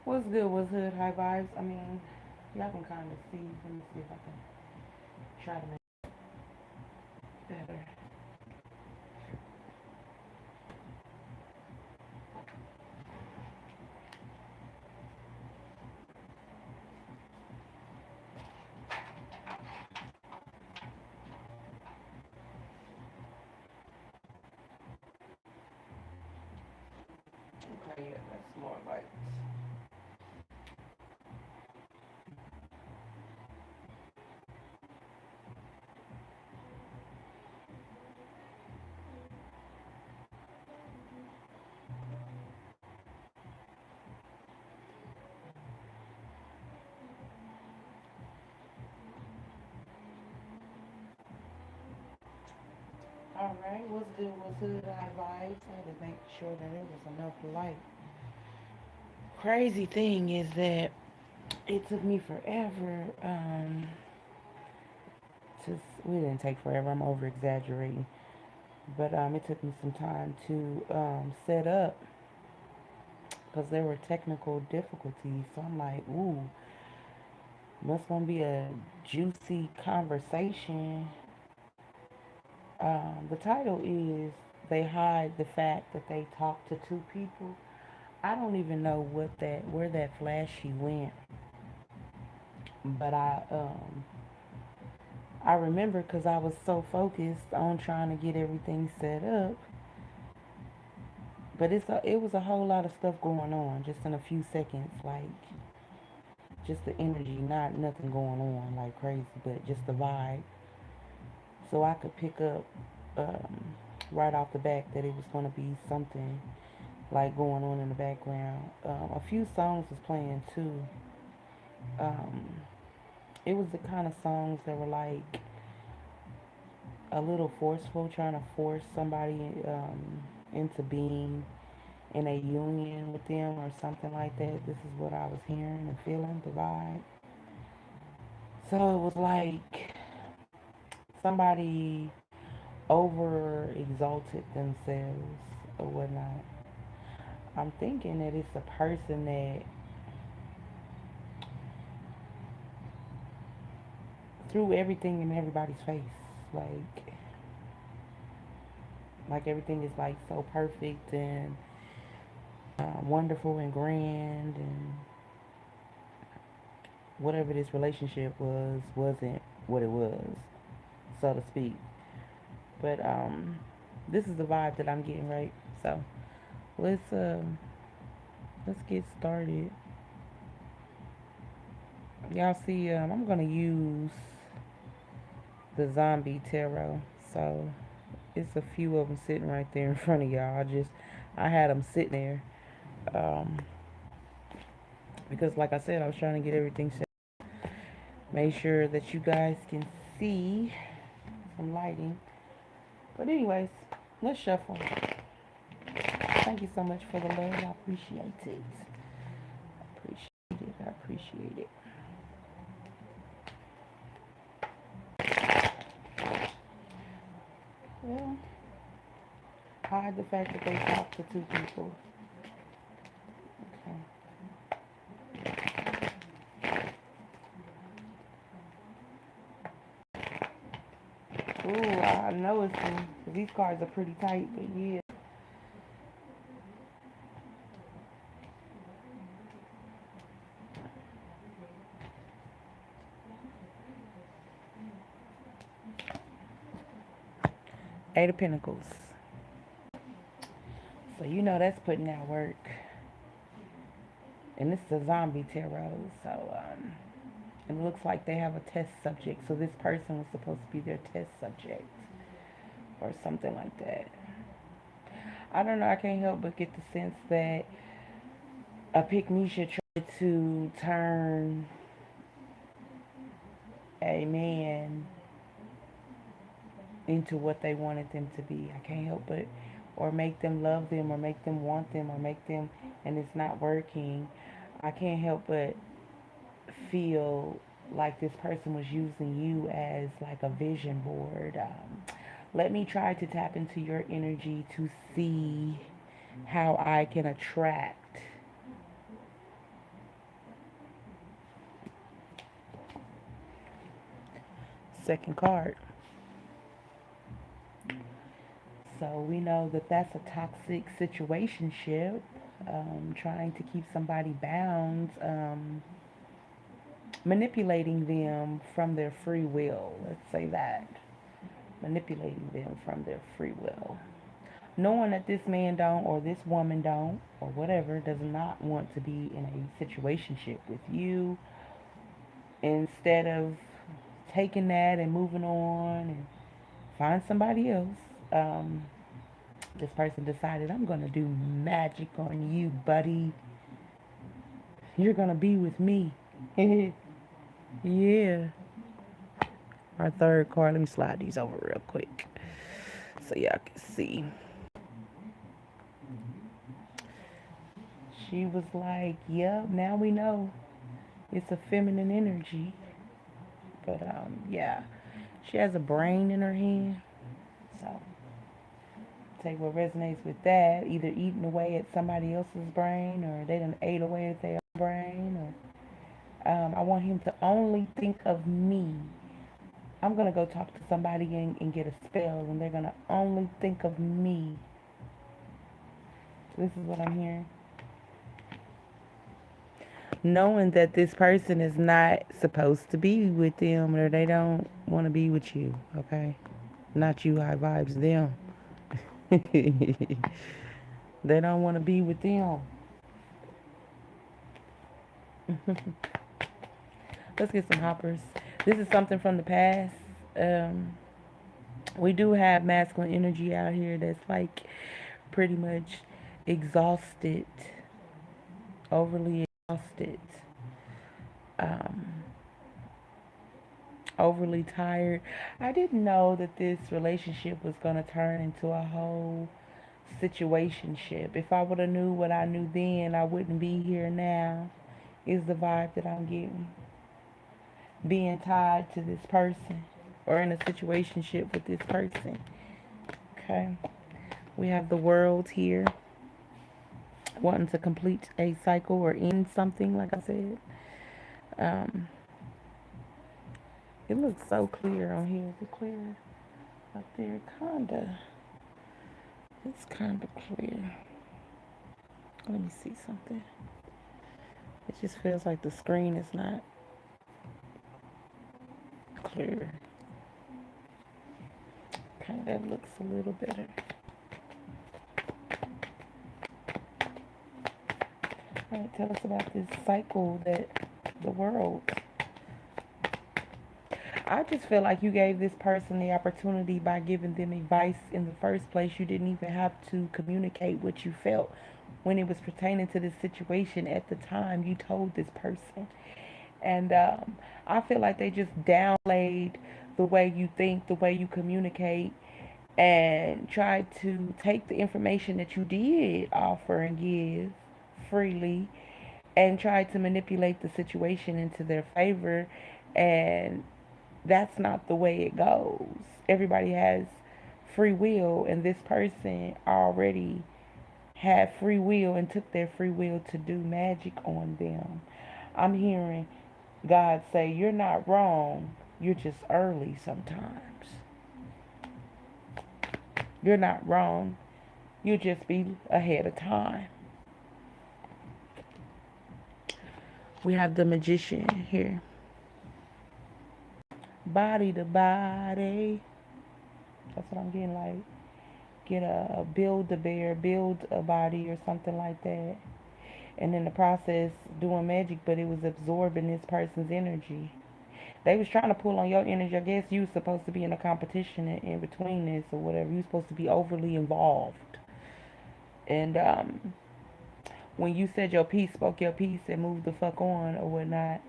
What's good? What's hood? High vibes? I mean, y'all can kind of see. Let me see if I can try to make it better. Okay, yeah, that's more like. All right, what's good? What's hood? High vibes. I had to make sure that there was enough light. Crazy thing is that it took me forever. We didn't take forever. I'm over exaggerating, but it took me some time to set up because there were technical difficulties. So I'm like, ooh, must gonna be a juicy conversation. The title is "They Hide the Fact That They Talk to Two People." I don't even know where that flashy went, but I remember because I was so focused on trying to get everything set up. But it was a whole lot of stuff going on just in a few seconds, like just the energy, not nothing going on like crazy, but just the vibe. So I could pick up right off the bat that it was going to be something like going on in the background. A few songs was playing too. Um, it was the kind of songs that were like a little forceful, trying to force somebody into being in a union with them or something like that. This is what I was hearing and feeling, the vibe. So it was like somebody over exalted themselves or whatnot. I'm thinking that it's a person that threw everything in everybody's face. Like like everything is like so perfect and wonderful and grand, and whatever this relationship wasn't what it was, so to speak. But this is the vibe that I'm getting, right? So let's um let's get started. Y'all see, I'm gonna use the zombie tarot. So it's a few of them sitting right there in front of y'all. I had them sitting there um, because, like I said, I was trying to get everything set. Make sure that you guys can see some lighting. But anyways, let's shuffle. Thank you so much for the love. I appreciate it. Appreciate it. I appreciate it. Well, hide the fact that they talk to two people. Okay. Ooh, I know it's some. These cards are pretty tight, but yeah. Eight of Pentacles. So you know that's putting out work. And this is a zombie tarot, so it looks like they have a test subject. So this person was supposed to be their test subject or something like that. I don't know. I can't help but get the sense that a pick me should try to turn a man into what they wanted them to be. I can't help but, or make them love them, or make them want them, or make them, and it's not working. I can't help but feel like this person was using you as like a vision board. Let me try to tap into your energy to see how I can attract second card. So we know that that's a toxic situationship, trying to keep somebody bound, manipulating them from their free will. Let's say that. Manipulating them from their free will. Knowing that this man don't, or this woman don't, or whatever, does not want to be in a situationship with you. Instead of taking that and moving on and find somebody else, this person decided, I'm going to do magic on you, buddy. You're going to be with me. Yeah. Our third card, let me slide these over real quick so y'all can see. She was like, yep, now we know it's a feminine energy. But yeah, she has a brain in her hand. So take what resonates with that. Either eating away at somebody else's brain, or they done ate away at their own brain. Or I want him to only think of me. I'm gonna go talk to somebody and get a spell, and they're gonna only think of me. This is what I'm hearing. Knowing that this person is not supposed to be with them, or they don't want to be with you, okay? Not you, high vibes, them. They don't want to be with them. Let's get some hoppers. This is something from the past. We do have masculine energy out here that's like pretty much exhausted, overly exhausted, overly tired. I didn't know that this relationship was going to turn into a whole situationship. If I would have knew what I knew then, I wouldn't be here now, is the vibe that I'm getting. Being tied to this person, or in a situationship with this person. Okay. We have the World here, wanting to complete a cycle or end something, like I said. It looks so clear on here. Is it clear up there? Kinda. It's kinda clear. Let me see something. It just feels like the screen is not clear. Okay, that looks a little better. All right, tell us about this cycle that the World. I just feel like you gave this person the opportunity by giving them advice in the first place. You didn't even have to communicate what you felt when it was pertaining to this situation at the time. You told this person. And I feel like they just downplayed the way you think, the way you communicate, and tried to take the information that you did offer and give freely and tried to manipulate the situation into their favor. And that's not the way it goes. Everybody has free will, and this person already had free will and took their free will to do magic on them. I'm hearing God say, you're not wrong, you're just early sometimes. You're not wrong, you just be ahead of time. We have the Magician here. Body to body. That's what I'm getting, like get a build a bear, build a body or something like that. And in the process doing magic, but it was absorbing this person's energy. They was trying to pull on your energy. I guess you was supposed to be in a competition in between this or whatever. You was supposed to be overly involved. And when you said your piece, spoke your piece and moved the fuck on or whatnot,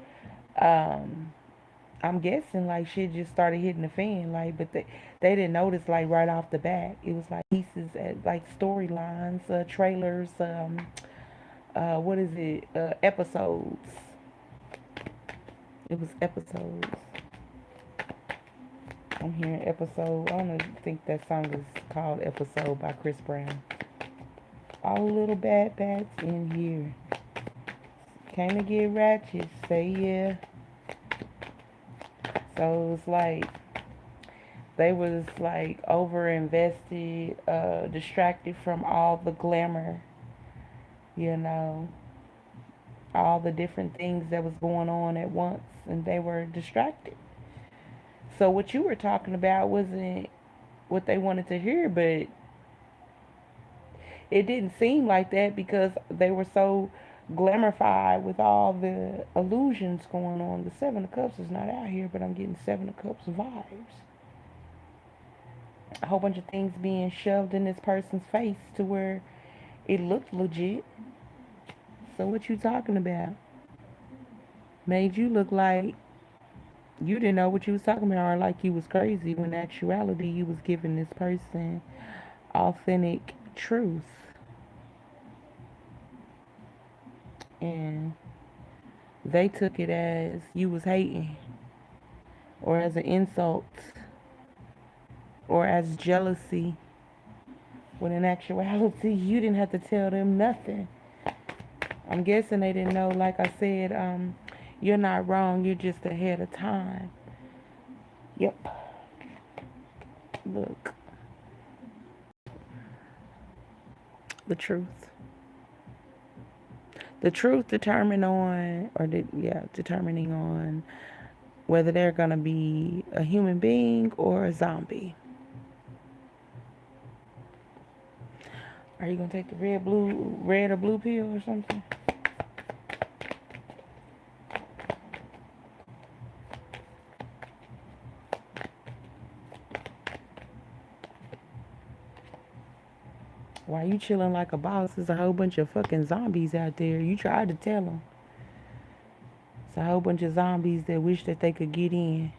I'm guessing like shit just started hitting the fan, like, but they didn't notice like right off the bat. It was like pieces at like storylines, trailers, what is it? Episodes. It was episodes. I'm hearing episode. I don't think that song is called Episode by Chris Brown. All the little bad bats in here. Came to get ratchet, say yeah. So it's like They was like over invested, distracted from all the glamour, you know, all the different things that was going on at once, and they were distracted. So what you were talking about wasn't what they wanted to hear, but it didn't seem like that because they were so glamorified with all the illusions going on. The Seven of Cups is not out here, but I'm getting Seven of Cups vibes. A whole bunch of things being shoved in this person's face to where it looked legit. So what you talking about? Made you look like you didn't know what you was talking about, or like you was crazy, when in actuality you was giving this person authentic truth. And they took it as you was hating, or as an insult, or as jealousy, when in actuality you didn't have to tell them nothing. I'm guessing they didn't know. Like I said, you're not wrong, you're just ahead of time. Yep. Look, the truth. The truth determining on, determining on whether they're gonna be a human being or a zombie. Are you gonna take the red or blue pill or something? Why you chilling like a boss? There's a whole bunch of fucking zombies out there. You tried to tell them. It's a whole bunch of zombies that wish that they could get in.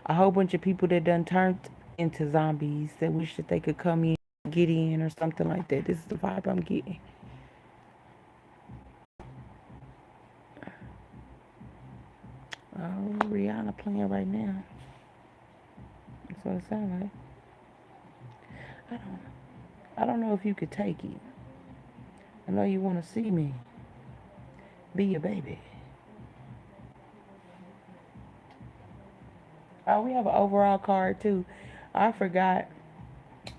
A whole bunch of people that done turned into zombies that wish that they could come in, get in, or something like that. This is the vibe I'm getting. Oh, Rihanna playing right now. That's what it sounds like. I don't know if you could take it. I know you want to see me be your baby. Oh, we have an overall card too. I forgot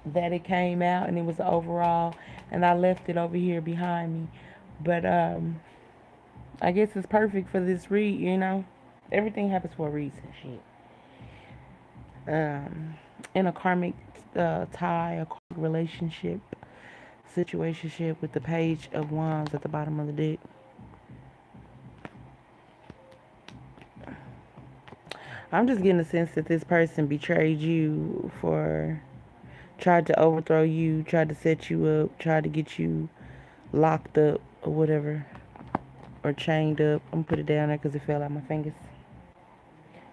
that it came out and it was overall, and I left it over here behind me. But I guess it's perfect for this read, you know. Everything happens for a reason, shit. In a karmic tie, a karmic relationship, situationship with the Page of Wands at the bottom of the deck. I'm just getting a sense that this person betrayed you, for tried to overthrow you, tried to set you up, tried to get you locked up or whatever, or chained up. I'm gonna put it down there because it fell out my fingers.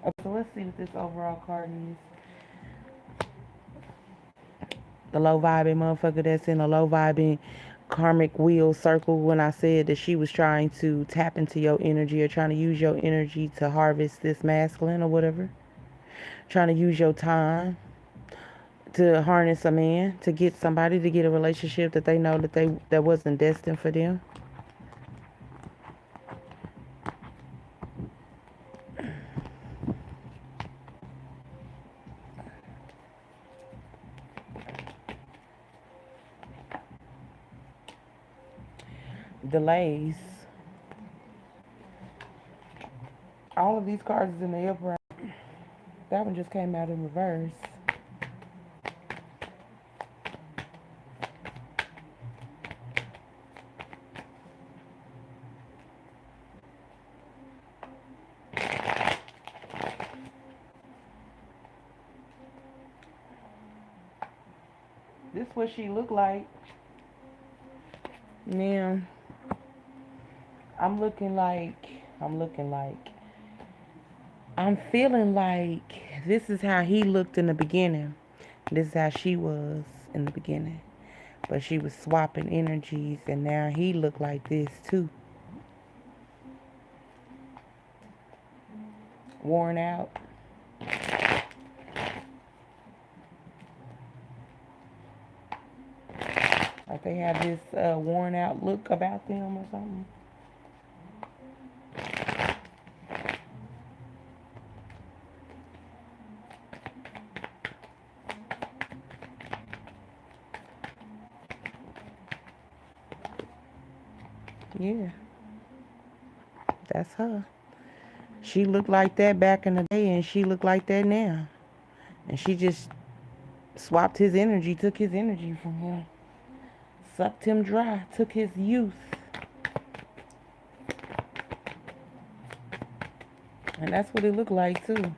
Okay, so let's see what this overall card is. The low vibing motherfucker that's in a low vibing karmic wheel circle, when I said that she was trying to tap into your energy or trying to use your energy to harvest this masculine or whatever. Trying to use your time to harness a man, to get somebody, to get a relationship that they know that wasn't destined for them. Delays. All of these cards is in the upright. That one just came out in reverse. This what she looked like. Now, I'm feeling like this is how he looked in the beginning. This is how she was in the beginning. But she was swapping energies, and now he looked like this too. Worn out. Like they have this worn out look about them or something. Yeah, that's her. She looked like that back in the day, and she looked like that now. And she just swapped his energy, took his energy from him, sucked him dry, took his youth. And that's what it looked like, too.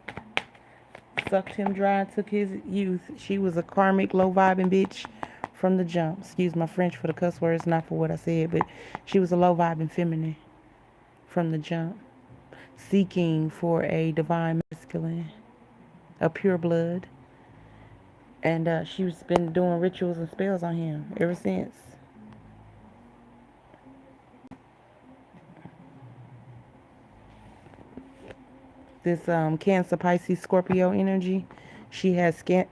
Sucked him dry, took his youth. She was a karmic, low-vibing bitch from the jump. Excuse my French for the cuss words, not for what I said, but she was a low-vibing feminine from the jump, seeking for a divine masculine, a pure blood. And she's been doing rituals and spells on him ever since. This Cancer, Pisces, Scorpio energy, she has can't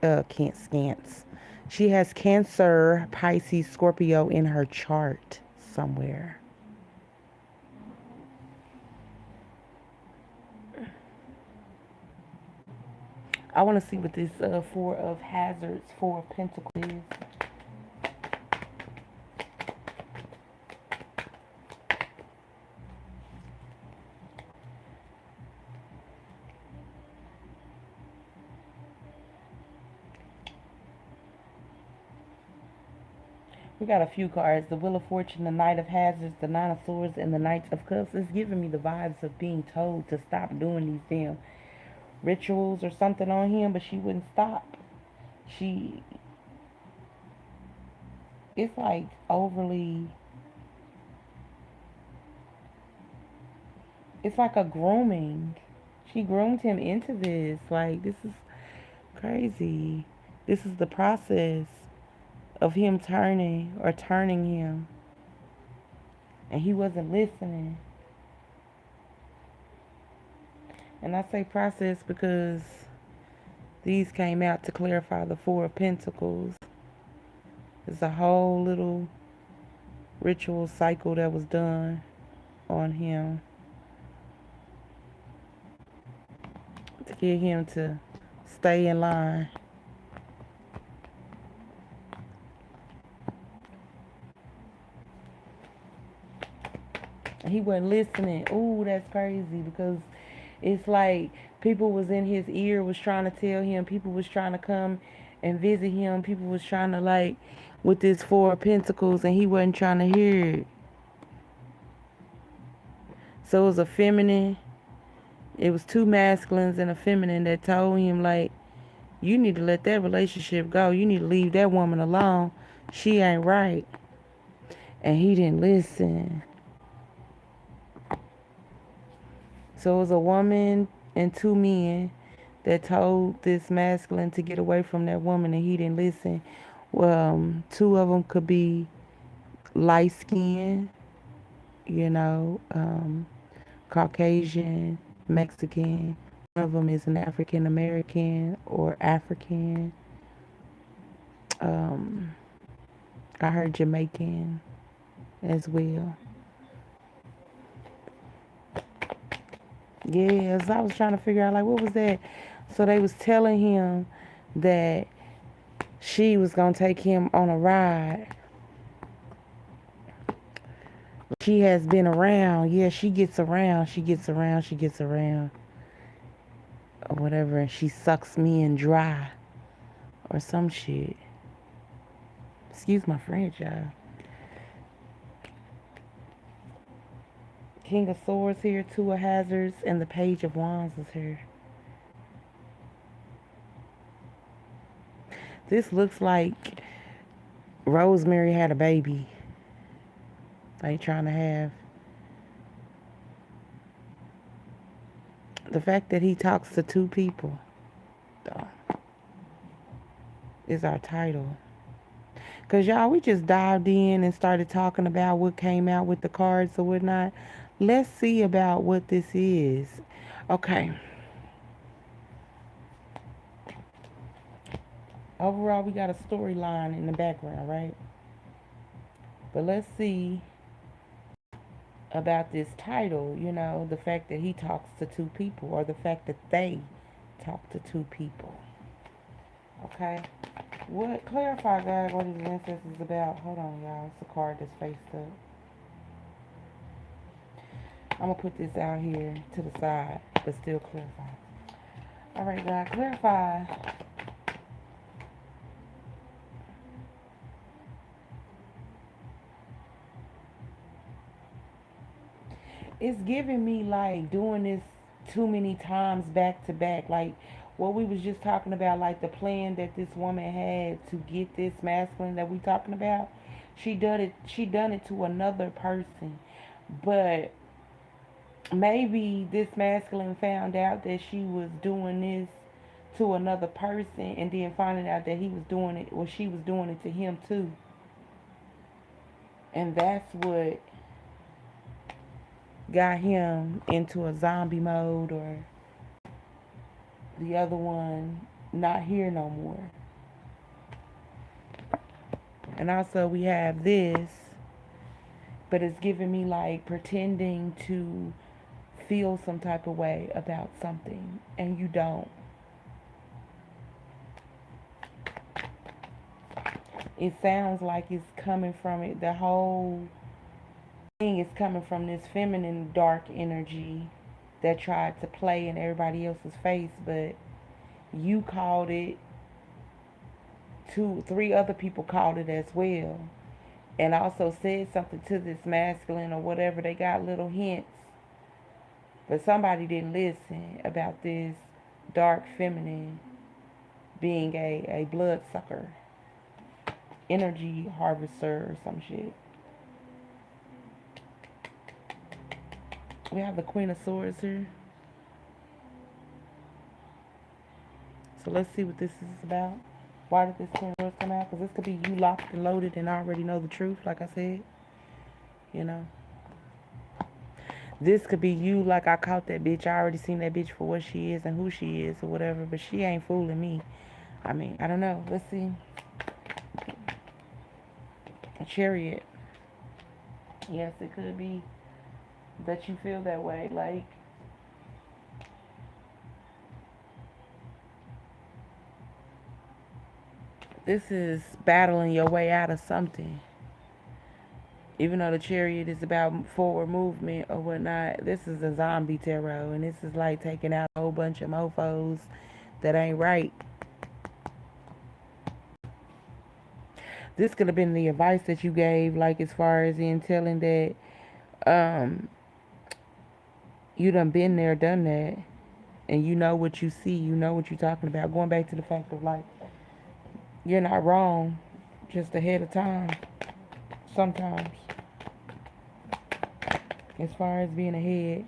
scans. She has Cancer, Pisces, Scorpio in her chart somewhere. I want to see what this Four of Hazards, Four of Pentacles is. We got a few cards. The Wheel of Fortune, the Knight of Hazards, the Nine of Swords, and the Knight of Cups. It's giving me the vibes of being told to stop doing these damn rituals or something on him, but she wouldn't stop. She, it's like overly, it's like a grooming. She groomed him into this. Like, this is crazy. This is the process of him turning him. And he wasn't listening. And I say process because these came out to clarify the Four of Pentacles. It's a whole little ritual cycle that was done on him to get him to stay in line. He wasn't listening. Ooh, that's crazy because it's like people was in his ear, was trying to tell him, people was trying to come and visit him, people was trying to like with this Four of Pentacles, and he wasn't trying to hear it. So it was a feminine, it was two masculines and a feminine that told him like, you need to let that relationship go. You need to leave that woman alone. She ain't right. And he didn't listen. So it was a woman and two men that told this masculine to get away from that woman, and he didn't listen. Well, two of them could be light skinned, you know, Caucasian, Mexican. One of them is an African American or African. Um, I heard Jamaican as well. Yes, I was trying to figure out like what was that. So they was telling him that she was gonna take him on a ride. She has been around. Yeah, she gets around. She gets around. She gets around. Or whatever. And she sucks me in dry. Or some shit. Excuse my French, y'all. King of Swords here. Two of Hazards. And the Page of Wands is here. This looks like Rosemary had a baby. They trying to have. The fact that he talks to two people is our title. Because, y'all, we just dived in and started talking about what came out with the cards or whatnot. Let's see about what this is. Okay. Overall, we got a storyline in the background, right? But let's see about this title, you know, the fact that he talks to two people or the fact that they talk to two people. Okay? What? Clarify, guys, what his incest is about. Hold on, y'all. It's a card that's faced up. I'm going to put this out here to the side, but still clarify. All right, God, clarify. It's giving me like doing this too many times back to back. Like what we was just talking about, like the plan that this woman had to get this masculine that we talking about. She done it to another person. But maybe this masculine found out that she was doing this to another person and then finding out that he was doing it or she was doing it to him too. And that's what got him into a zombie mode, or the other one not here no more. And also we have this, but it's giving me like pretending to feel some type of way about something and you don't. It sounds like it's coming from it. The whole thing is coming from this feminine dark energy that tried to play in everybody else's face, but you called it, two, three other people called it as well, and also said something to this masculine or whatever. They got little hints, but somebody didn't listen about this dark feminine being a bloodsucker, energy harvester or some shit. We have the Queen of Swords here. So let's see what this is about. Why did this Queen of Swords come out? Because this could be you locked and loaded and already know the truth, like I said. You know. This could be you, like I caught that bitch. I already seen that bitch for what she is and who she is or whatever. But she ain't fooling me. I mean, I don't know. Let's see. A Chariot. Yes, it could be that you feel that way. Like, this is battling your way out of something. Even though the Chariot is about forward movement or whatnot, this is a zombie tarot. And this is like taking out a whole bunch of mofos that ain't right. This could have been the advice that you gave, like as far as in telling that um, you done been there, done that. And you know what you see, you know what you're talking about. Going back to the fact of like, you're not wrong, just ahead of time sometimes, as far as being ahead.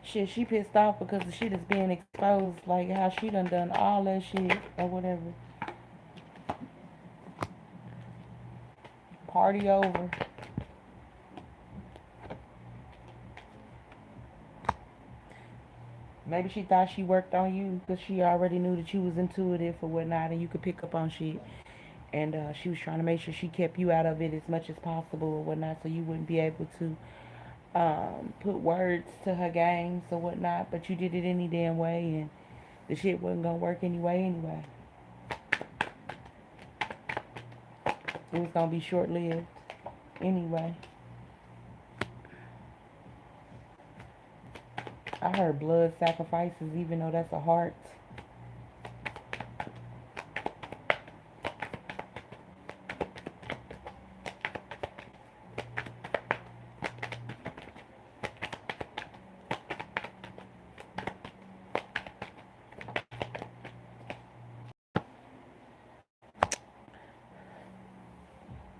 Shit, she pissed off because the shit is being exposed, like how she done all that shit or whatever. Party over. Maybe she thought she worked on you because she already knew that you was intuitive or whatnot and you could pick up on shit. And she was trying to make sure she kept you out of it as much as possible or whatnot, so you wouldn't be able to put words to her games or whatnot. But you did it any damn way, and the shit wasn't gonna work anyway. It was gonna be short lived anyway. I heard blood sacrifices, even though that's a heart.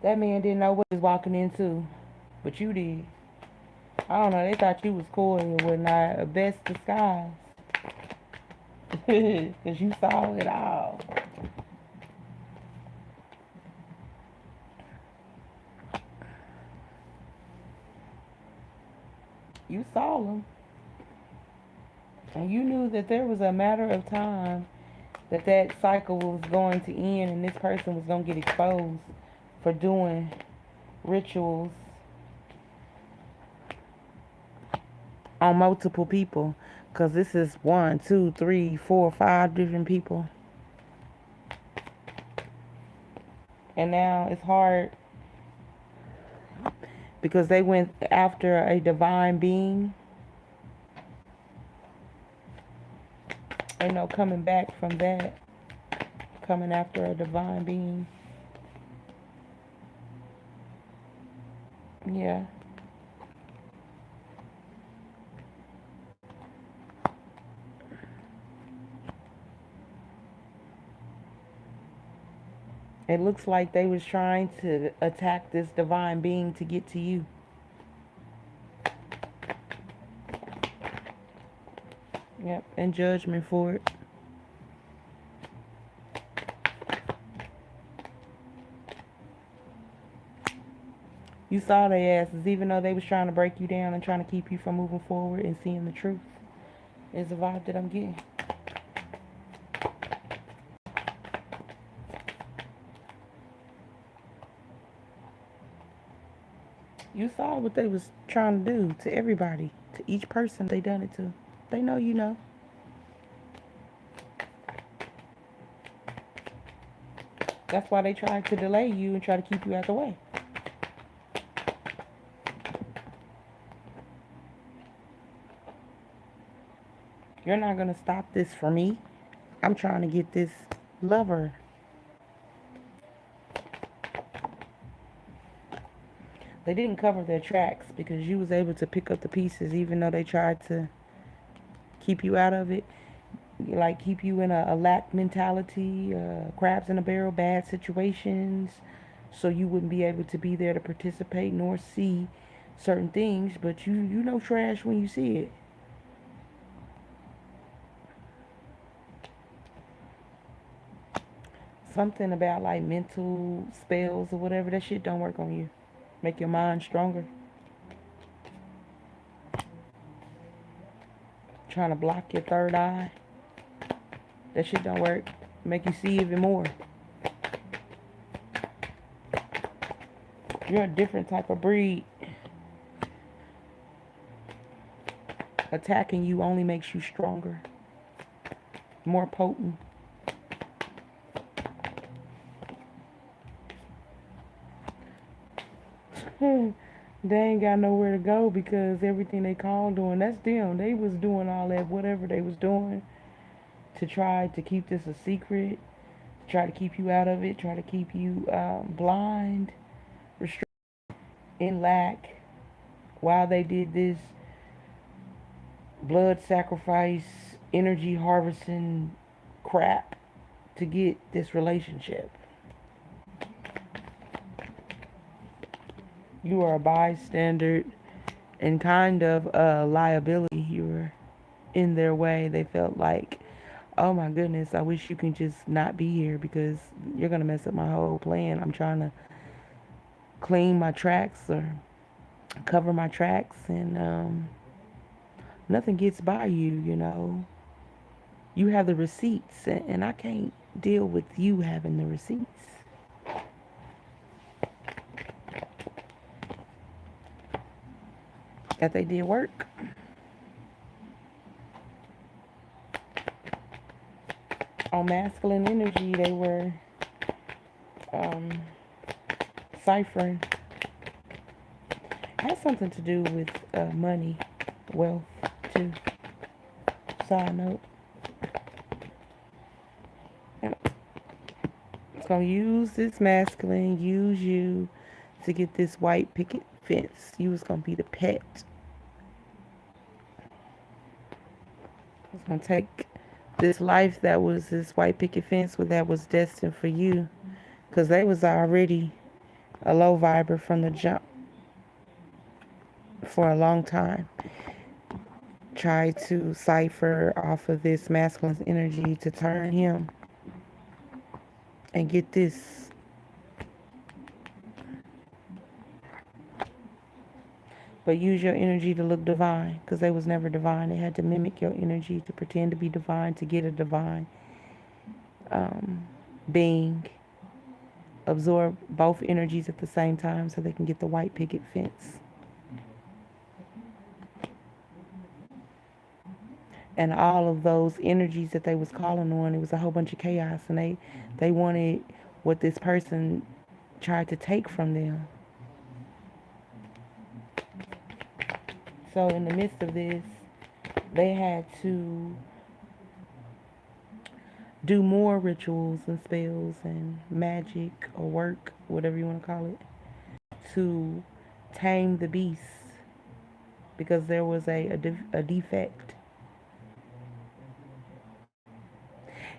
That man didn't know what he was walking into, but you did. I don't know, they thought you was cool and whatnot. A best disguise. Because you saw it all. You saw them. And you knew that there was a matter of time that cycle was going to end and this person was going to get exposed for doing rituals on multiple people. Because this is 1, 2, 3, 4, 5 different people. And now it's hard because they went after a divine being. Ain't no coming back from that. Coming after a divine being. Yeah. It looks like they was trying to attack this divine being to get to you. Yep, and judgment for it. You saw their asses, even though they was trying to break you down and trying to keep you from moving forward and seeing the truth. Is the vibe that I'm getting. You saw what they was trying to do to everybody, to each person they done it to. They know you know. That's why they tried to delay you and try to keep you out the way. You're not going to stop this for me. I'm trying to get this lover. They didn't cover their tracks because you was able to pick up the pieces even though they tried to keep you out of it. Like keep you in a lack mentality, crabs in a barrel, bad situations. So you wouldn't be able to be there to participate nor see certain things. But you know trash when you see it. Something about like mental spells or whatever, that shit don't work on you. Make your mind stronger. Trying to block your third eye. That shit don't work. Make you see even more. You're a different type of breed. Attacking you only makes you stronger. More potent. They ain't got nowhere to go because everything they called doing, that's them. They was doing all that, whatever they was doing to try to keep this a secret, try to keep you out of it, try to keep you blind, restricted, in lack, while they did this blood sacrifice, energy harvesting crap to get this relationship. You are a bystander and kind of a liability. You were in their way. They felt like, oh my goodness, I wish you can just not be here because you're going to mess up my whole plan. I'm trying to clean my tracks or cover my tracks and nothing gets by you, you know. You have the receipts and I can't deal with you having the receipts. That they did work. On masculine energy, they were ciphering. Has something to do with money, wealth, too. Side note. It's going to use this masculine, use you to get this white picket fence. You was going to be the pet. It's going to take this life that was this white picket fence that was destined for you. Because they was already a low viber from the jump for a long time. Try to cipher off of this masculine energy to turn him and get this. But use your energy to look divine, because they was never divine. They had to mimic your energy to pretend to be divine to get a divine. um, being absorb both energies at the same time so they can get the white picket fence. And all of those energies that they was calling on, it was a whole bunch of chaos, and they wanted what this person tried to take from them. So in the midst of this, they had to do more rituals and spells and magic or work, whatever you want to call it, to tame the beast because there was a defect.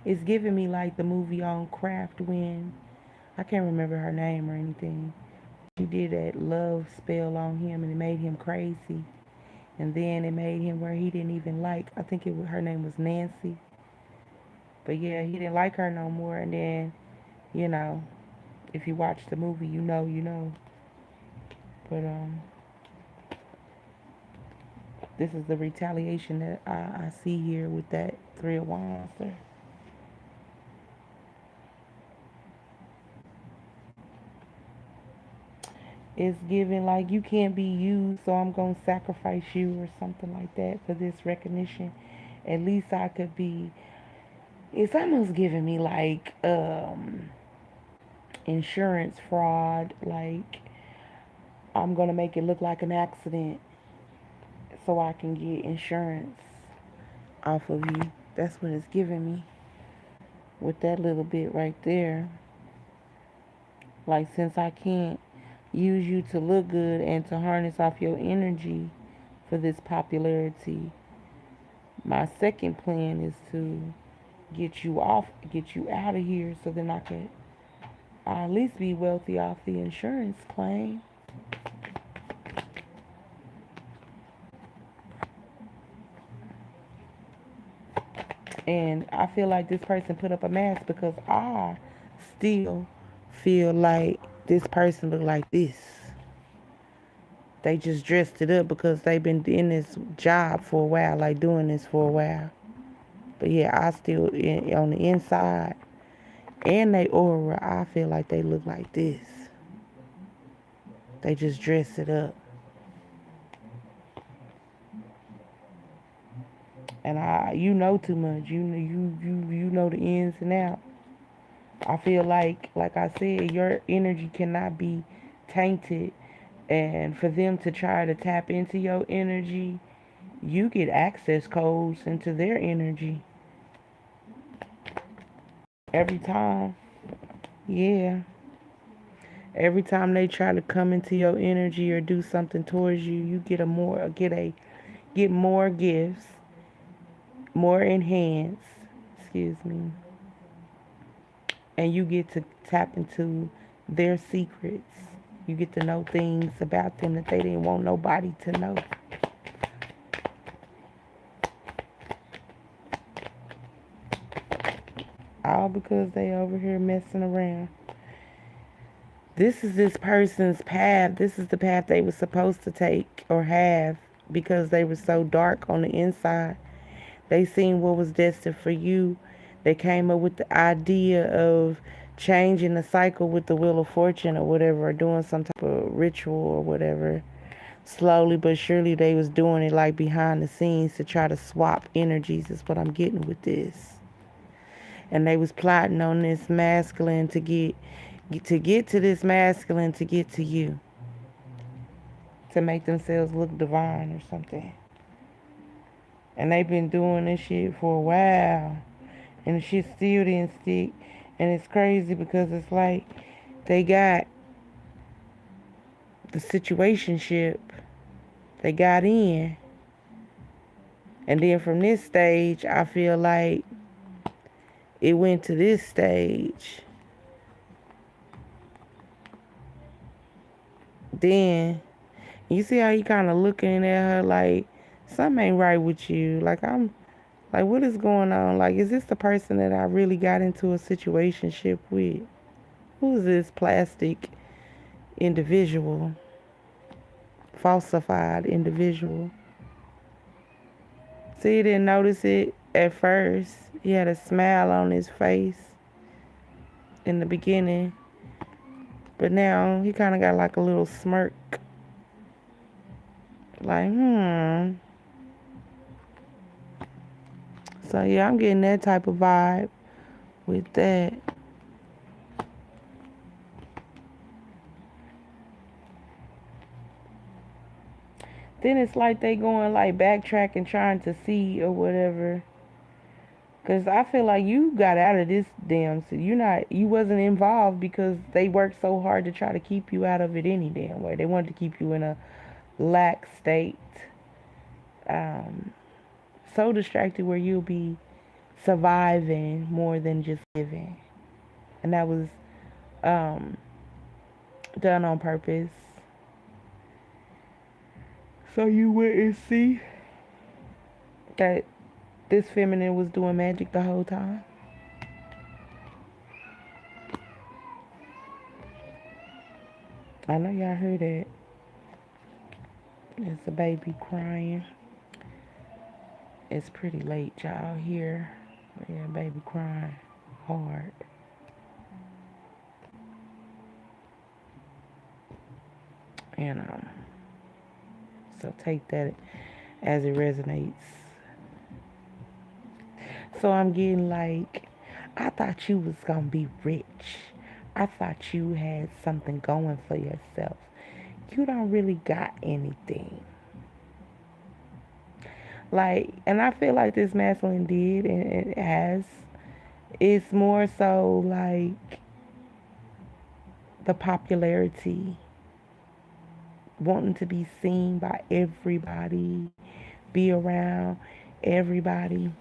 It's giving me like the movie on Craft when I can't remember her name or anything. She did that love spell on him and it made him crazy. And then it made him where he didn't even like, I think her name was Nancy. But yeah, he didn't like her no more. And then, you know, if you watch the movie, you know, you know. But this is the retaliation that I see here with that Three of Wands there. It's given like you can't be used, so I'm gonna sacrifice you or something like that for this recognition. At least I could be. It's almost giving me like insurance fraud. Like I'm gonna make it look like an accident so I can get insurance off of you. That's what it's giving me with that little bit right there. Like since I can't use you to look good and to harness off your energy for this popularity, my second plan is to get you out of here so then I could at least be wealthy off the insurance claim. And I feel like this person put up a mask because I still feel like this person look like this. They just dressed it up because they've been in this job for a while, like doing this for a while. But yeah, I still on the inside and they aura, I feel like they look like this. They just dress it up. And you know too much. You know the ins and outs. I feel like I said, your energy cannot be tainted, and for them to try to tap into your energy, you get access codes into their energy every time. Yeah, every time they try to come into your energy or do something towards you, you get more gifts, more enhanced. Excuse me. And you get to tap into their secrets. You get to know things about them that they didn't want nobody to know. All because they over here messing around. This is this person's path. This is the path they were supposed to take or have because they were so dark on the inside. They seen what was destined for you. They came up with the idea of changing the cycle with the Wheel of Fortune or whatever, or doing some type of ritual or whatever. Slowly but surely they was doing it like behind the scenes to try to swap energies is what I'm getting with this. And they was plotting on this masculine to get to this masculine to get to you. To make themselves look divine or something. And they've been doing this shit for a while. And the shit still didn't stick. And it's crazy because it's like they got the situationship. They got in. And then from this stage, I feel like it went to this stage. Then, you see how he kind of looking at her like, something ain't right with you. Like, what is going on? Like, is this the person that I really got into a situationship with? Who's this plastic individual? Falsified individual. See, he didn't notice it at first. He had a smile on his face. in the beginning. But now he kind of got like a little smirk. Like, So yeah, I'm getting that type of vibe with that. Then it's like they going like backtracking, trying to see or whatever. Cause I feel like you got out of this damn. So you wasn't involved because they worked so hard to try to keep you out of it any damn way. They wanted to keep you in a lax state, um, so distracted where you'll be surviving more than just living, and that was um, done on purpose. So you wouldn't see that this feminine was doing magic the whole time. I know y'all heard that. It's a baby crying. It's pretty late, y'all here. Yeah, baby crying hard. And so take that as it resonates. So I'm getting like, I thought you was gonna be rich. I thought you had something going for yourself. You don't really got anything. Like, and I feel like this masculine did, and it has. It's more so like the popularity, wanting to be seen by everybody, be around everybody.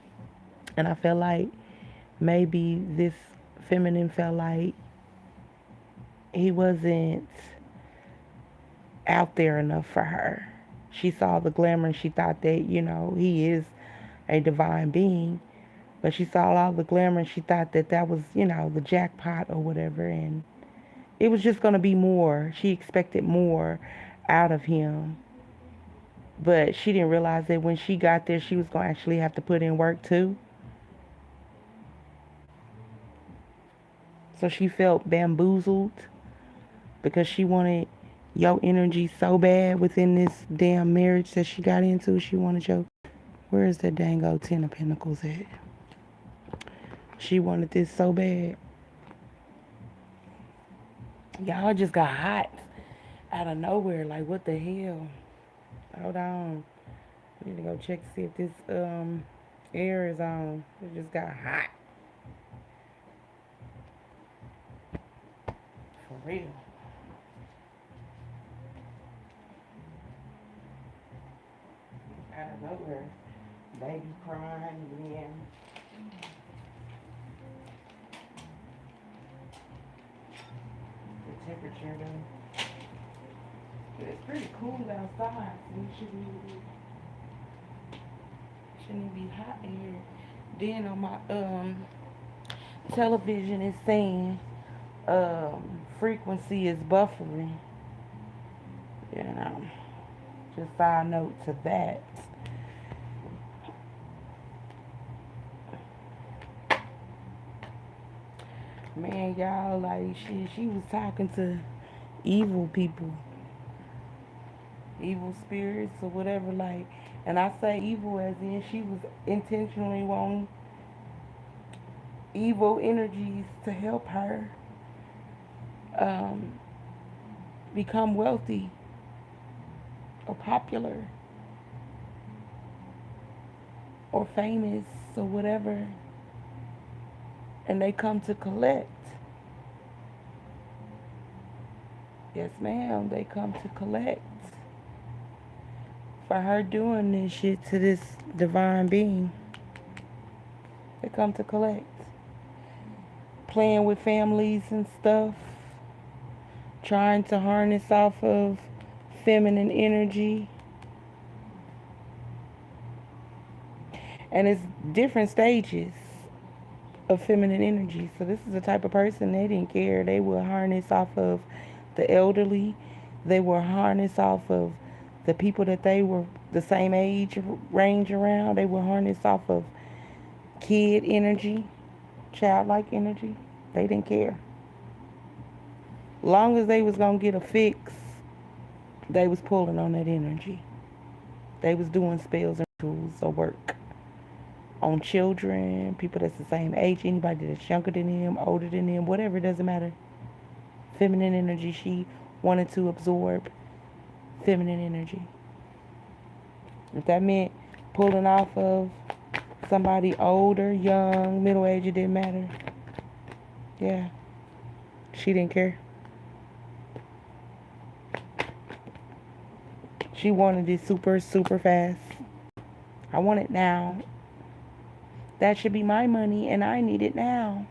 And I feel like maybe this feminine felt like he wasn't out there enough for her. She saw the glamour and she thought that, he is a divine being. But she saw all the glamour and she thought that that was, the jackpot or whatever. And it was just going to be more. She expected more out of him. But she didn't realize that when she got there, she was going to actually have to put in work too. So she felt bamboozled because she wanted your energy so bad within this damn marriage that she got into. She wanted your, where is that dango 10 of pentacles at? She wanted this so bad. Y'all just got hot out of nowhere. Like, what the hell? Hold on. I need to go check to see if this air is on. It just got hot. For real. Out of nowhere. Baby crying again. The temperature though. But it's pretty cool outside. So it shouldn't be hot in here. Then on my television it's saying frequency is buffering. Just side note to that. Man, y'all, like she was talking to evil people, evil spirits or whatever, like, and I say evil as in she was intentionally wanting evil energies to help her become wealthy or popular or famous or whatever, and they come to collect. Yes, ma'am, they come to collect for her doing this shit to this divine being. They come to collect. Playing with families and stuff. Trying to harness off of feminine energy. And it's different stages of feminine energy. So this is the type of person, they didn't care. They will harness off of the elderly. They will harness off of the people that they were the same age range around. They will harness off of kid energy, childlike energy. They didn't care. Long as they was gonna get a fix, they was pulling on that energy. They was doing spells and tools or work on children, people that's the same age, anybody that's younger than them, older than them, whatever, it doesn't matter. Feminine energy, she wanted to absorb feminine energy. If that meant pulling off of somebody older, young, middle age, it didn't matter. Yeah, she didn't care. She wanted it super, super fast. I want it now. That should be my money, and I need it now.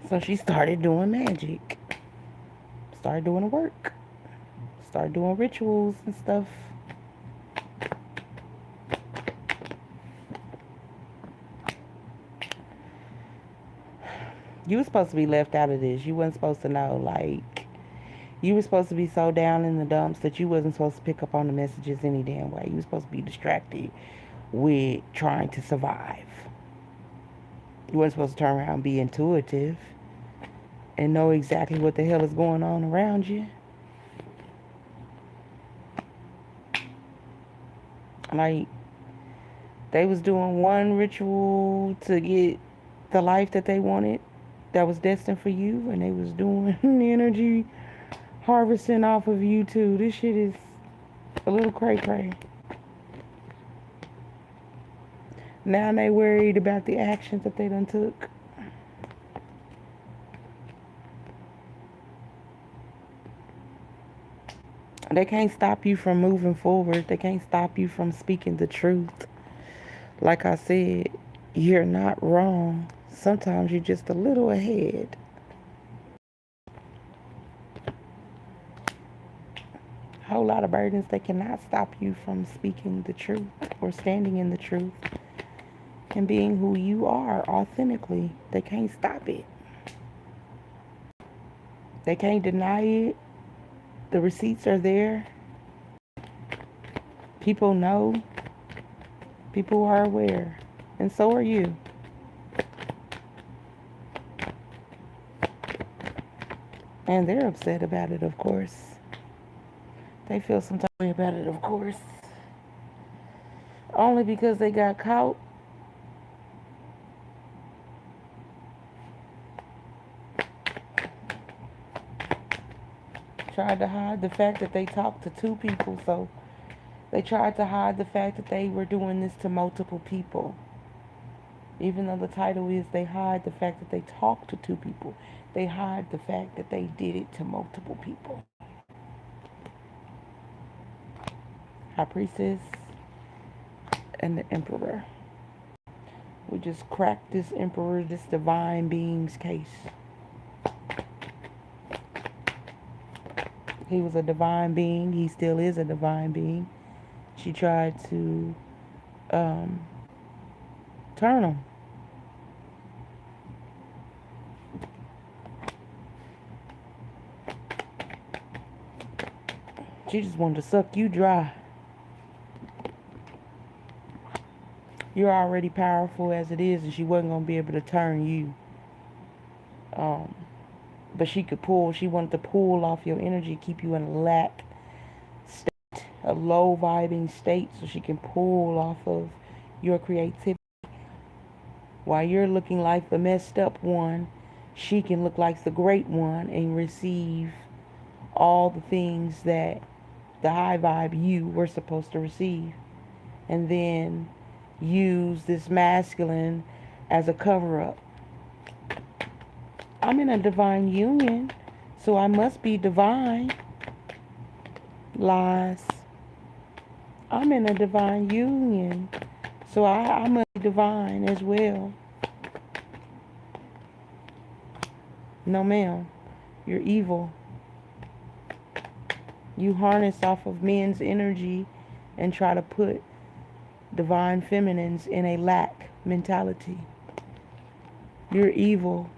So she started doing magic. Started doing the work. Started doing rituals and stuff. You were supposed to be left out of this. You wasn't supposed to know, like, you were supposed to be so down in the dumps that you wasn't supposed to pick up on the messages any damn way. You were supposed to be distracted with trying to survive. You weren't supposed to turn around and be intuitive and know exactly what the hell is going on around you. Like, they was doing one ritual to get the life that they wanted that was destined for you, and they was doing the energy harvesting off of you too. This shit is a little cray-cray. Now they worried about the actions that they done took. They can't stop you from moving forward. They can't stop you from speaking the truth. Like I said, you're not wrong. Sometimes you're just a little ahead. A whole lot of burdens, they cannot stop you from speaking the truth or standing in the truth and being who you are authentically. They can't stop it. They can't deny it. The receipts are there. People know. People are aware. And so are you. And they're upset about it, of course. They feel some type of way about it, of course. Only because they got caught. Tried to hide the fact that they talked to two people, so they tried to hide the fact that they were doing this to multiple people. Even though the title is, they hide the fact that they talked to two people. They hide the fact that they did it to multiple people. High Priestess and the Emperor. We just cracked this Emperor, this divine being's case. He was a divine being. He still is a divine being. She tried to turn him. She just wanted to suck you dry. You're already powerful as it is, and she wasn't going to be able to turn you. But she wanted to pull off your energy, keep you in a lack state, a low vibing state, so she can pull off of your creativity. While you're looking like the messed up one, she can look like the great one and receive all the things that the high vibe you were supposed to receive. And then use this masculine as a cover-up. I'm in a divine union, so I must be divine. Lies. I'm in a divine union, so I must be divine as well. No, ma'am. You're evil. You harness off of men's energy and try to put divine feminines in a lack mentality. You're evil.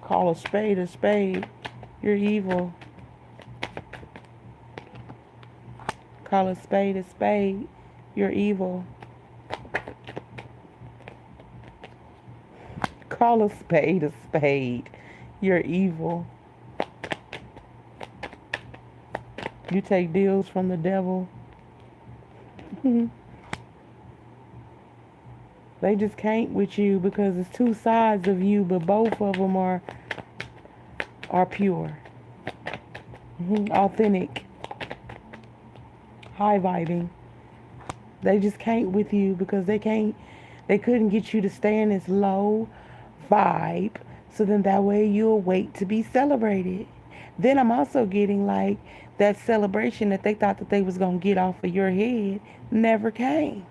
Call a spade a spade. You're evil. Call a spade a spade. You're evil. Call a spade a spade. You're evil. You take deals from the devil. They just can't with you because it's two sides of you, but both of them are pure, authentic, high vibing. They just can't with you because they couldn't get you to stay in this low vibe. So then that way you'll wait to be celebrated. Then I'm also getting like that celebration that they thought that they was gonna get off of your head never came.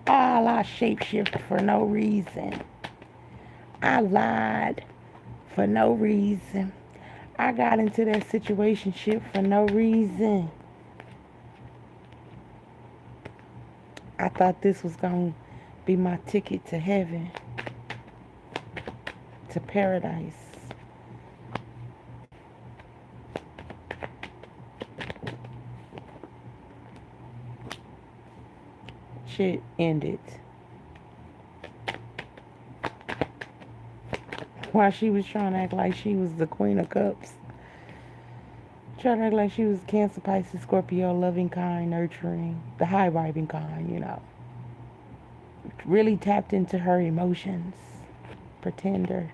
All I shapeshift for no reason. I lied for no reason. I got into that situationship for no reason. I thought this was going to be my ticket to heaven, to paradise. Shit ended. While she was trying to act like she was the Queen of Cups. Trying to act like she was Cancer, Pisces, Scorpio, loving, kind, nurturing, the high vibing kind, you know. Really tapped into her emotions. Pretender.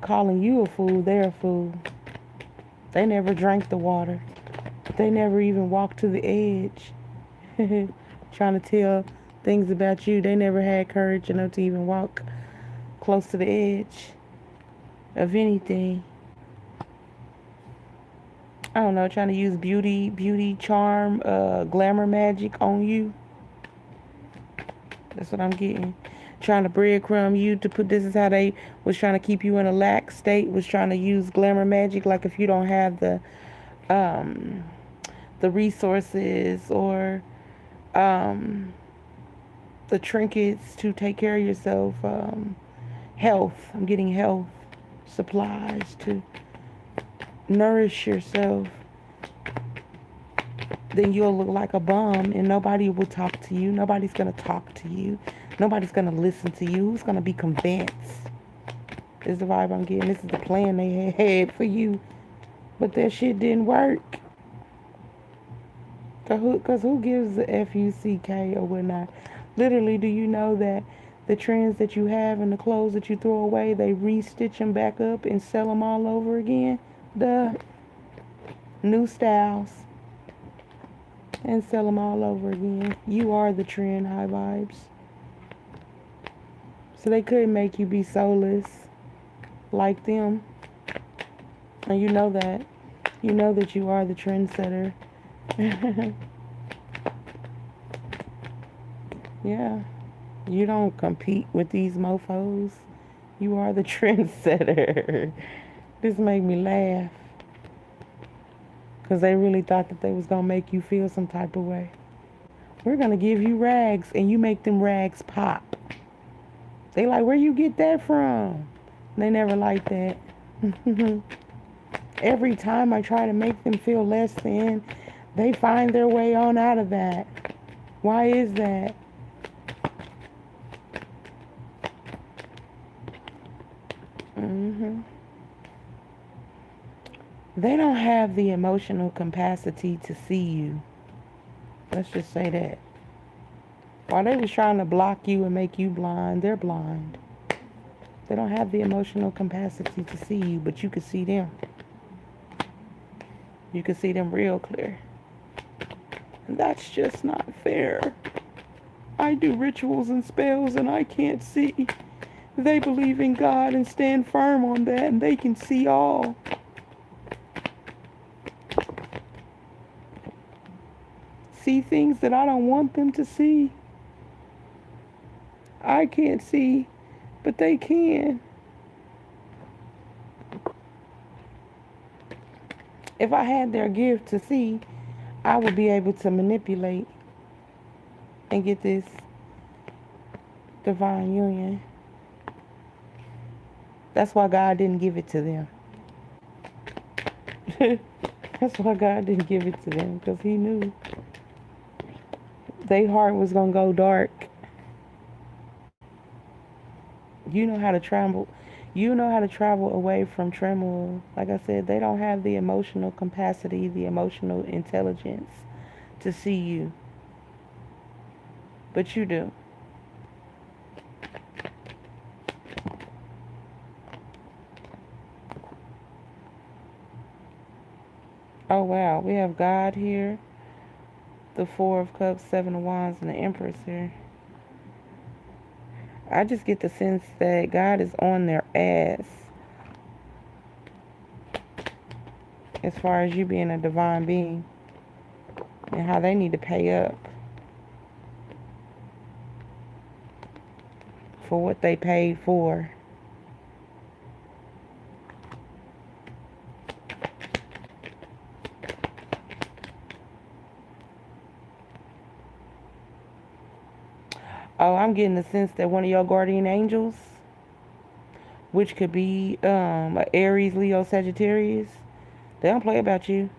Calling you a fool, they're a fool. They never drank the water. They never even walked to the edge. Trying to tell things about you. They never had courage enough to even walk close to the edge of anything. I don't know, trying to use beauty, charm, glamour magic on you. That's what I'm getting. Trying to breadcrumb you to put, this is how they was trying to keep you in a lax state, was trying to use glamour magic, like if you don't have the resources or the trinkets to take care of yourself, health, I'm getting health supplies to nourish yourself, then you'll look like a bum and nobody will talk to you. Nobody's going to talk to you. Nobody's going to listen to you. Who's going to be convinced? This is the vibe I'm getting. This is the plan they had for you. But that shit didn't work. Because who gives the F-U-C-K or whatnot? Literally, do you know that the trends that you have and the clothes that you throw away, they re-stitch them back up and sell them all over again? Duh. New styles. And sell them all over again. You are the trend, high vibes. So they couldn't make you be soulless like them. And you know that. You know that you are the trendsetter. Yeah. You don't compete with these mofos. You are the trendsetter. This made me laugh. Because they really thought that they was going to make you feel some type of way. We're going to give you rags and you make them rags pop. They like, where you get that from? They never like that. Every time I try to make them feel less than, they find their way on out of that. Why is that? They don't have the emotional capacity to see you. Let's just say that. While they was trying to block you and make you blind, they're blind. They don't have the emotional capacity to see you, but you can see them. You can see them real clear. And that's just not fair. I do rituals and spells and I can't see. They believe in God and stand firm on that, and they can see all. See things that I don't want them to see. I can't see, but they can. If I had their gift to see, I would be able to manipulate and get this divine union. That's why God didn't give it to them. That's why God didn't give it to them, because he knew their heart was going to go dark. You know how to travel. You know how to travel away from turmoil. Like I said, they don't have the emotional capacity, the emotional intelligence to see you. But you do. Oh wow, we have God here, the Four of Cups, Seven of Wands, and the Empress here. I just get the sense that God is on their ass as far as you being a divine being and how they need to pay up for what they paid for. Oh, I'm getting the sense that one of your guardian angels, which could be Aries, Leo, Sagittarius, they don't play about you.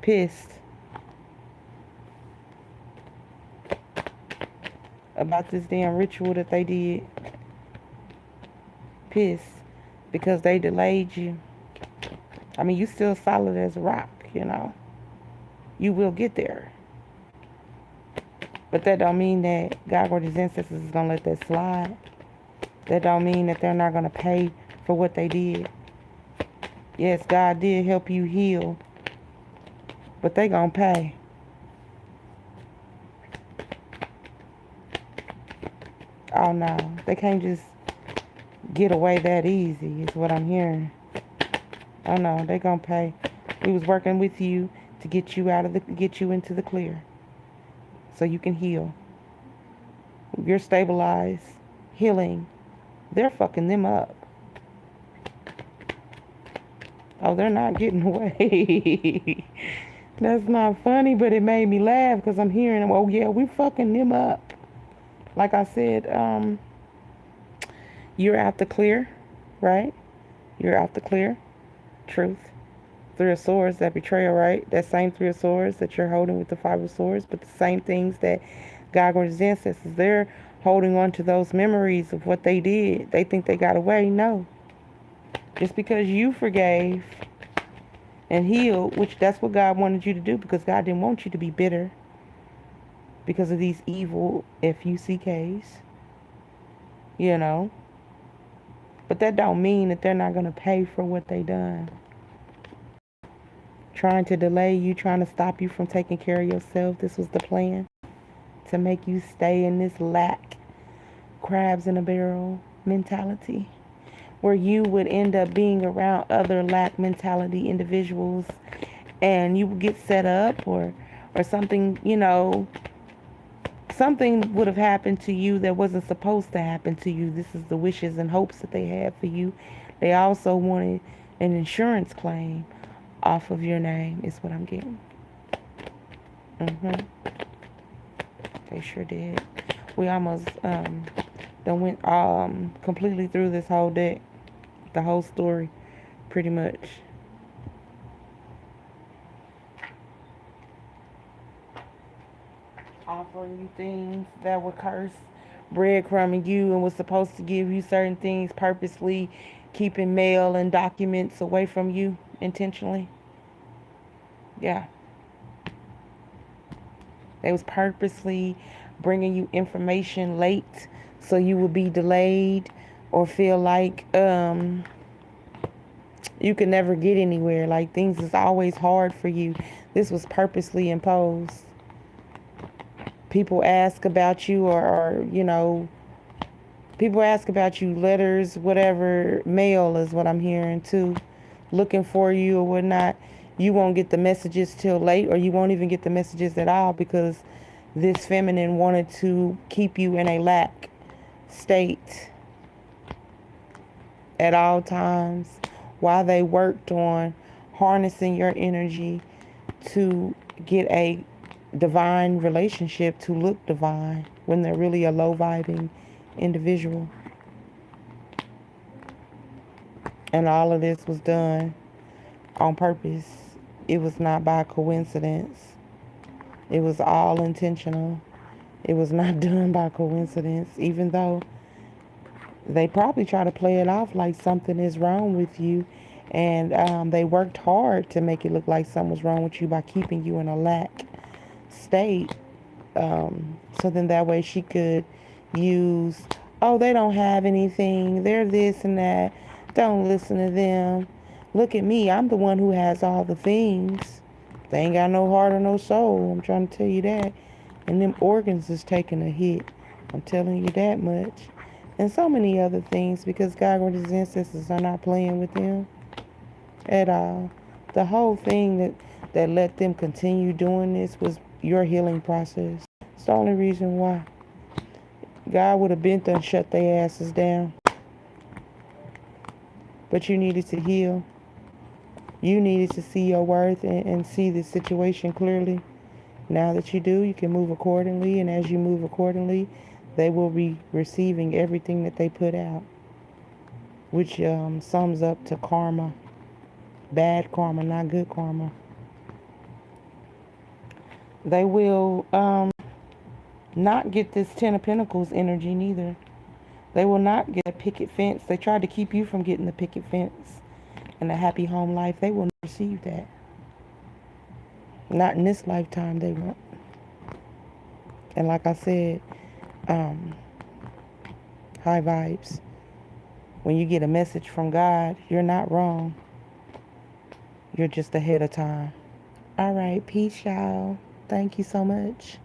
Pissed about this damn ritual that they did. Pissed because they delayed you. I mean, you still solid as a rock, you know. You will get there. But that don't mean that God or his ancestors is going to let that slide. That don't mean that they're not going to pay for what they did. Yes, God did help you heal. But they going to pay. Oh, no. They can't just get away that easy is what I'm hearing. Oh, no. They going to pay. We was working with you to get you into the clear. So you can heal. You're stabilized, healing. They're fucking them up. Oh, they're not getting away. That's not funny, but it made me laugh because I'm hearing, oh yeah, we fucking them up. Like I said, you're out the clear, right? You're out the clear. Truth. Three of Swords, that betrayal, right? That same Three of Swords that you're holding with the Five of Swords, but the same things that God or his ancestors, they're holding on to those memories of what they did. They think they got away. No. Just because you forgave and healed, which that's what God wanted you to do, because God didn't want you to be bitter because of these evil FUCKs, you know. But that don't mean that they're not going to pay for what they done. Trying to delay you, trying to stop you from taking care of yourself. This was the plan, to make you stay in this lack, crabs in a barrel mentality, where you would end up being around other lack mentality individuals, and you would get set up, or something, you know, something would have happened to you that wasn't supposed to happen to you. This is the wishes and hopes that they had for you. They also wanted an insurance claim off of your name, is what I'm getting. They sure did. We almost done went completely through this whole deck, the whole story, pretty much. Offering you things that were cursed, breadcrumbing you, and was supposed to give you certain things, purposely keeping mail and documents away from you intentionally. Yeah. They was purposely bringing you information late so you would be delayed or feel like you could never get anywhere. Like things is always hard for you. This was purposely imposed. People ask about you or you know, people ask about you, letters, whatever, mail is what I'm hearing too, looking for you or whatnot. You won't get the messages till late, or you won't even get the messages at all, because this feminine wanted to keep you in a lack state at all times while they worked on harnessing your energy to get a divine relationship to look divine when they're really a low vibing individual. And all of this was done on purpose. It was not by coincidence. It was all intentional. It was not done by coincidence, even though They probably try to play it off like something is wrong with you. And they worked hard to make it look like something was wrong with you by keeping you in a lack state. So then that way she could use, oh, they don't have anything. They're this and that. Don't listen to them. Look at me. I'm the one who has all the things. They ain't got no heart or no soul. I'm trying to tell you that. And them organs is taking a hit. I'm telling you that much. And so many other things, because God and his ancestors are not playing with them at all. The whole thing that let them continue doing this was your healing process. It's the only reason why. God would have been done shut their asses down. But you needed to heal. You needed to see your worth and see the situation clearly. Now that you do, you can move accordingly. And as you move accordingly, they will be receiving everything that they put out. Which sums up to karma. Bad karma, not good karma. They will not get this Ten of Pentacles energy neither. They will not get a picket fence. They tried to keep you from getting the picket fence and a happy home life. They will not receive that. Not in this lifetime, they won't. And like I said, high vibes. When you get a message from God, you're not wrong. You're just ahead of time. All right, peace, y'all. Thank you so much.